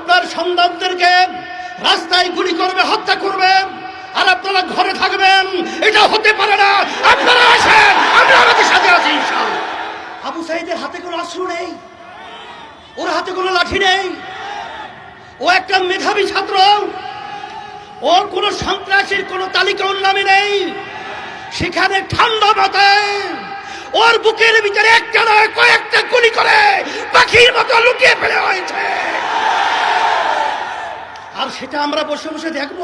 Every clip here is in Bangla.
আপনার সন্তানদেরকে রাস্তায় গুলি করবে, হত্যা করবে, আর আপনারা ঘরে থাকবেন। এটা হতে পারে না। আপনারা আসেন, আমরা আমাদের সাথে আছি ইনশাআল্লাহ। আবু সাঈদের হাতে কোনো অস্ত্র নেই, ওর হাতে কোনো লাঠি নেই। ও একটা মেধাবী ছাত্র, ওর কোনো সন্ত্রাসীর কোনো তালিকা ওর নামে নেই। সেখানে ঠান্ডা মাথায় ওর বুকের ভিতরে একটা নয় কয়েকটা গুলি করে পাখির মতো লুকিয়ে ফেলে হয়েছে। আর সেটা আমরা বসে বসে দেখব,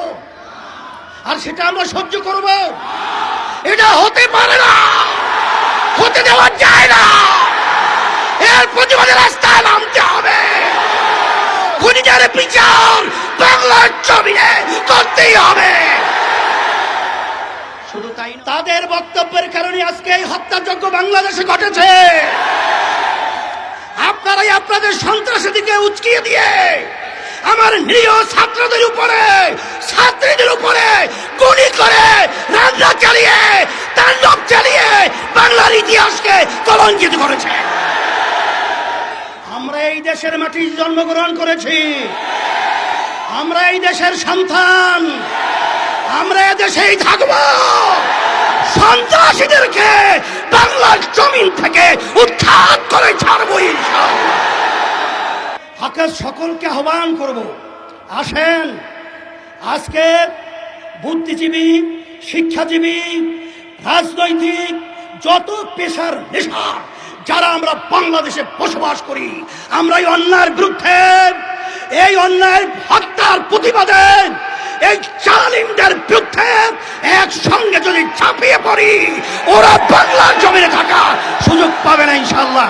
আর সেটা আমরা সহ্য করব? এটা হতে পারে না, হতে দেওয়া যায় না। এর প্রতিবাদে রাস্তায় নামতে হবে। খুনিদের বিচার বাংলার জমিনে করতেই হবে। শুধু তাই না, তাদের বক্তব্যের কারণে আজকে এই হত্যাযজ্ঞ বাংলাদেশে ঘটেছে। আপনারাই আপনাদের সন্ত্রাসীদেরকে উচকিয়ে দিয়ে আমার নিরীহ ছাত্রদের উপরে, ছাত্রীদের উপরে গুলি করে, রান্না চালিয়ে, তাণ্ডব চালিয়ে বাংলার ইতিহাসকে কলঙ্কিত করেছে। আমরা এই দেশের মাটিতে জন্মগ্রহণ করেছি, আমরা এই দেশের সন্তান, আমরা এই দেশেই থাকবো। সন্ত্রাসীদেরকে বাংলার জমিন থেকে উৎখাত করে ছাড়বো ইনশাআল্লাহ। আকাশ সকলকে আহ্বান করব, আসেন আজকে বুদ্ধিজীবী, শিক্ষাজীবী, রাজনৈতিক যত পেশার নেশা যারা আমরা বাংলাদেশে বসবাস করি, আমরা এই অন্যায়ের বিরুদ্ধে, এই অন্যায়ের হত্যার প্রতিবাদে, এই জালিমদের বিরুদ্ধে একসঙ্গে যদি ঝাঁপিয়ে পড়ি, ওরা বাংলার জমিনে থাকার সুযোগ পাবে না ইনশাআল্লাহ।